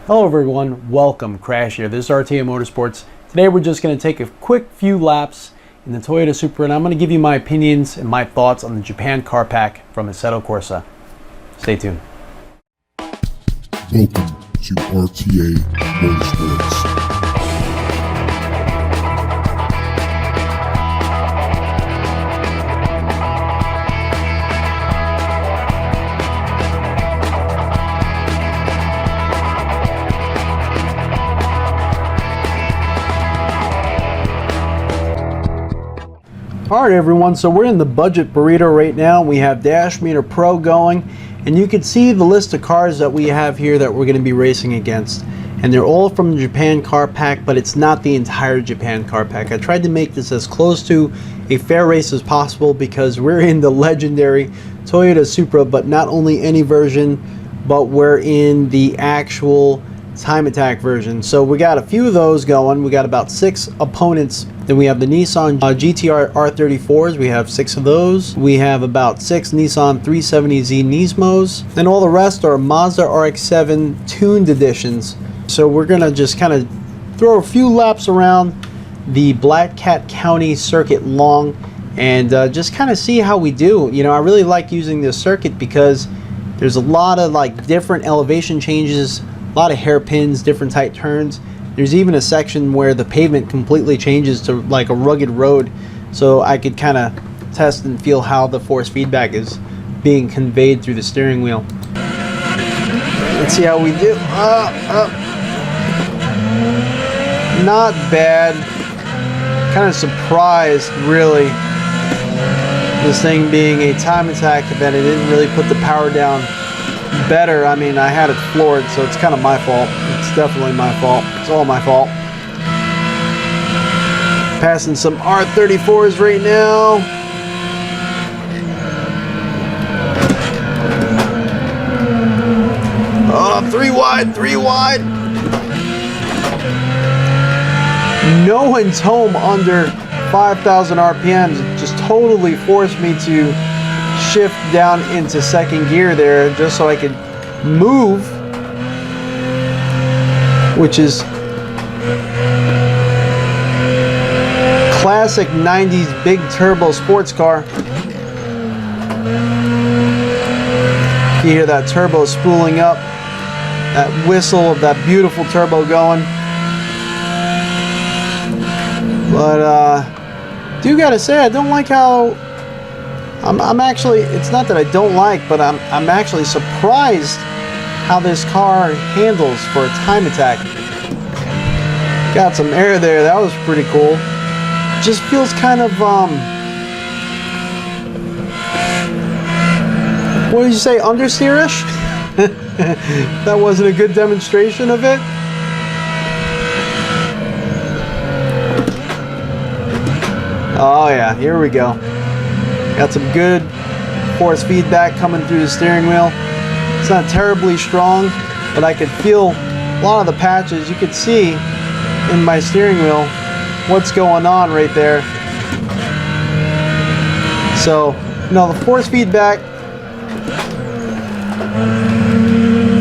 Hello everyone, welcome. Crash here. This is RTA Motorsports. Today we're just going to take a quick few laps in the Toyota Supra, and I'm going to give you my opinions and my thoughts on the Japan car pack from Assetto Corsa. Stay tuned. Welcome to RTA Motorsports. Alright everyone, so we're in the budget burrito right now. We have Dash Meter Pro going, and you can see the list of cars that we have here that we're going to be racing against. And they're all from the Japan car pack, but it's not the entire Japan car pack. I tried to make this as close to a fair race as possible because we're in the legendary Toyota Supra, but not only any version, but we're in the actual time attack version. So we got a few of those going. We got about 6 opponents. Then we have the Nissan GTR R34s. We have 6 of those. We have about 6 Nissan 370Z Nismos. And all the rest are Mazda RX-7 tuned editions. So we're gonna just kind of throw a few laps around the Black Cat County circuit long and just kind of see how we do. You know, I really like using this circuit because there's a lot of like different elevation changes, a lot of hairpins, different tight turns. There's even a section where the pavement completely changes to like a rugged road, so I could kind of test and feel how the force feedback is being conveyed through the steering wheel. Let's see how we do. Not bad. Kind of surprised, really, this thing being a time attack, that it didn't really put the power down better. I mean, I had it floored, so it's kind of my fault. It's definitely my fault. It's all my fault. Passing some R34s right now. Oh, 3 wide, 3 wide. No one's home under 5,000 RPMs. It just totally forced me to shift down into second gear there just so I could move, which is classic 90s big turbo sports car. You hear that turbo spooling up, that whistle of that beautiful turbo going. But do gotta say, I don't like how I'm actually, it's not that I don't like, but I'm actually surprised how this car handles for a time attack. Got some air there, that was pretty cool. Just feels kind of, what did you say, understeerish? That wasn't a good demonstration of it. Oh yeah, here we go. Got some good force feedback coming through the steering wheel. It's not terribly strong, but I could feel a lot of the patches. You could see in my steering wheel what's going on right there. So, you know, the force feedback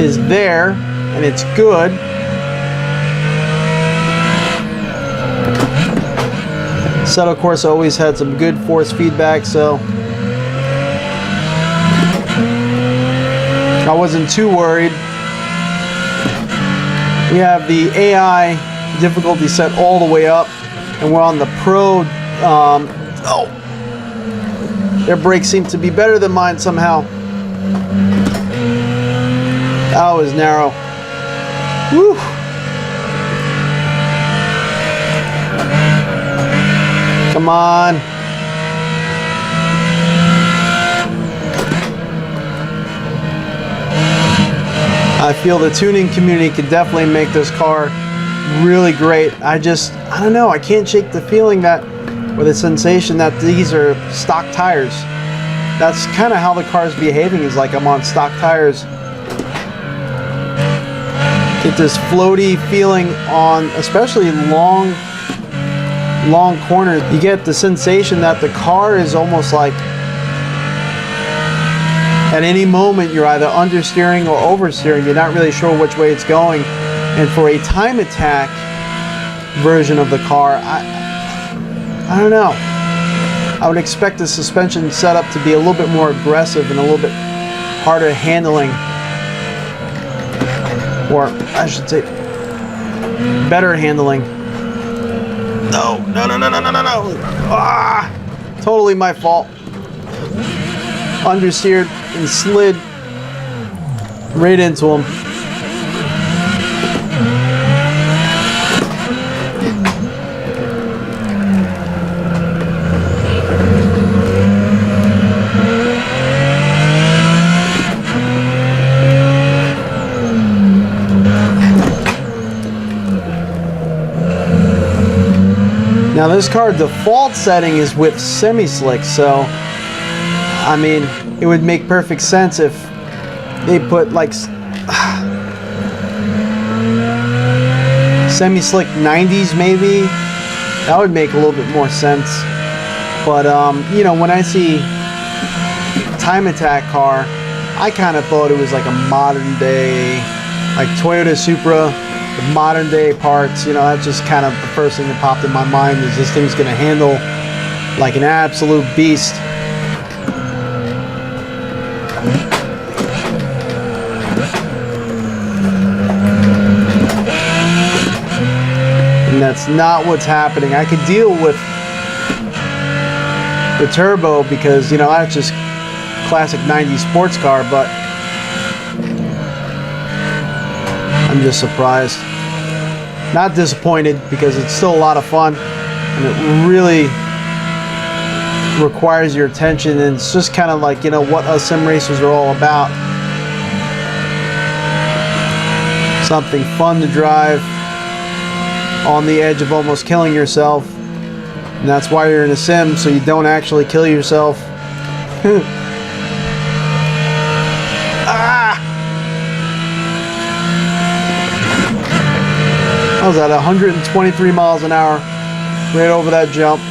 is there, and it's good. Assetto Corsa always had some good force feedback, so I wasn't too worried. We have the AI difficulty set all the way up, and we're on the Pro. Their brakes seem to be better than mine somehow. That was narrow. Woo! Come on. I feel the tuning community could definitely make this car really great. I don't know, I can't shake the feeling that, or the sensation that these are stock tires. That's kind of how the car's behaving, is like I'm on stock tires. Get this floaty feeling on, especially long corners. You get the sensation that the car is almost like at any moment you're either understeering or oversteering. You're not really sure which way it's going. And for a time attack version of the car, I don't know. I would expect the suspension setup to be a little bit more aggressive and a little bit harder handling. Or I should say, better handling. No. Ah! Totally my fault. Understeered and slid right into him. Now this car default setting is with semi-slick, so I mean it would make perfect sense if they put like semi-slick 90s maybe. That would make a little bit more sense. But you know, when I see time attack car, I kind of thought it was like a modern day, like Toyota Supra. The modern day parts, you know, that's just kind of the first thing that popped in my mind is this thing's going to handle like an absolute beast. And that's not what's happening. I could deal with the turbo because, you know, that's just classic 90s sports car, but I'm just surprised. Not disappointed because it's still a lot of fun and it really requires your attention, and it's just kind of like, you know, what us sim racers are all about. Something fun to drive on the edge of almost killing yourself, and that's why you're in a sim, so you don't actually kill yourself. I was at 123 miles an hour right over that jump.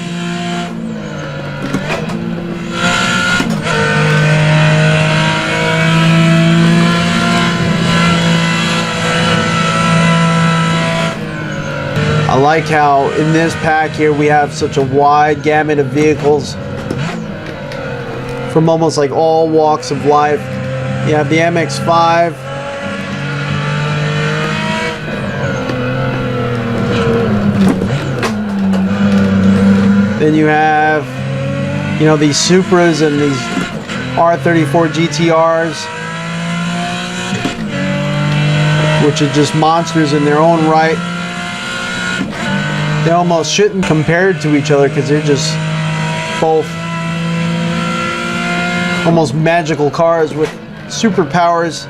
I like how in this pack here we have such a wide gamut of vehicles from almost like all walks of life. You have the MX-5. Then you have, you know, these Supras and these R34 GTRs, which are just monsters in their own right. They almost shouldn't compare to each other because they're just both almost magical cars with superpowers.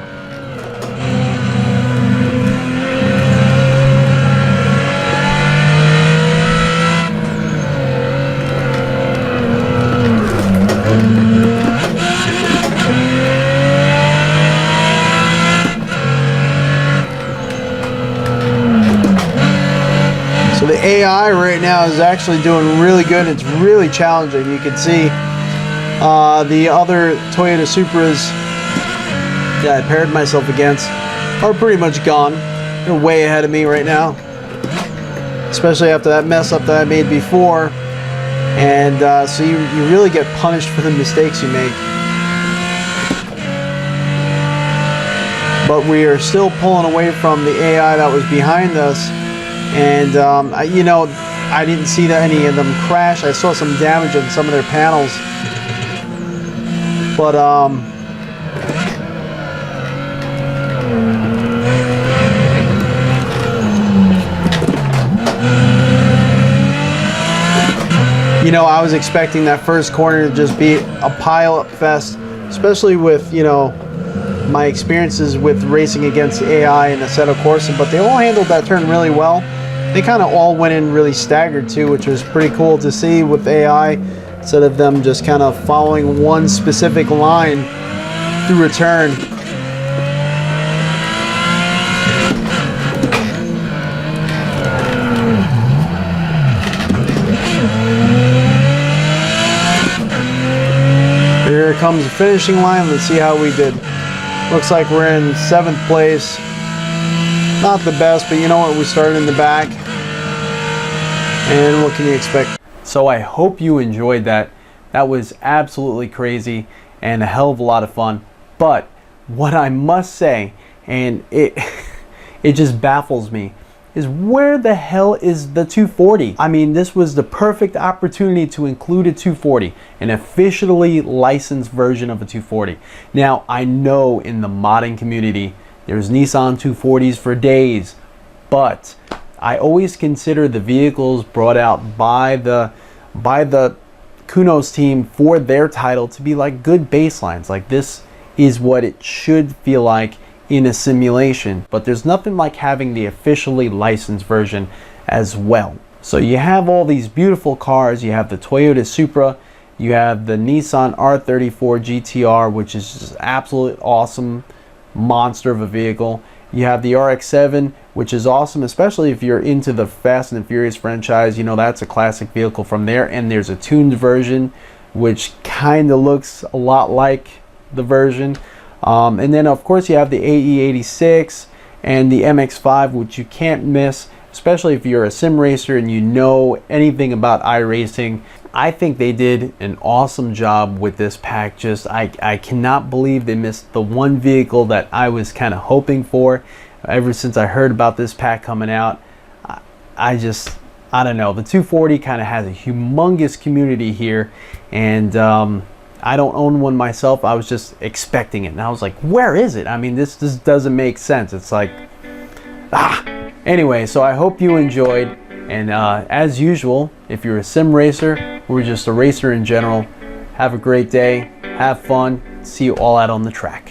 So the AI right now is actually doing really good. It's really challenging. You can see the other Toyota Supras that I paired myself against are pretty much gone. They're way ahead of me right now, especially after that mess up that I made before. And so you really get punished for the mistakes you make. But we are still pulling away from the AI that was behind us. And you know, I didn't see any of them crash. I saw some damage on some of their panels, but you know, I was expecting that first corner to just be a pile-up fest, especially with, you know, my experiences with racing against AI and Assetto Corsa, but they all handled that turn really well. They kind of all went in really staggered too, which was pretty cool to see with AI, instead of them just kind of following one specific line through a turn. Here comes the finishing line. Let's see how we did. Looks like we're in 7th place. Not the best, but you know what? We started in the back. And what can you expect? So I hope you enjoyed that. That was absolutely crazy and a hell of a lot of fun. But what I must say, and it just baffles me, is where the hell is the 240? I mean, this was the perfect opportunity to include a 240, an officially licensed version of a 240. Now, I know in the modding community, there's Nissan 240s for days, but I always consider the vehicles brought out by the Kunos team for their title to be like good baselines. Like, this is what it should feel like in a simulation, but there's nothing like having the officially licensed version as well. So you have all these beautiful cars. You have the Toyota Supra, you have the Nissan R34 GTR, which is just absolute awesome monster of a vehicle. You have the RX-7, which is awesome, especially if you're into the Fast and the Furious franchise. You know, that's a classic vehicle from there. And there's a tuned version, which kind of looks a lot like the version. And then of course you have the AE86 and the MX-5, which you can't miss, especially if you're a sim racer and you know anything about iRacing. I think they did an awesome job with this pack. Just I cannot believe they missed the one vehicle that I was kind of hoping for ever since I heard about this pack coming out. I don't know, the 240 kind of has a humongous community here, and I don't own one myself. I was just expecting it, and I was like, where is it? I mean, this just doesn't make sense. It's like, Anyway, so I hope you enjoyed, and as usual, if you're a sim racer or just a racer in general, have a great day, have fun, see you all out on the track.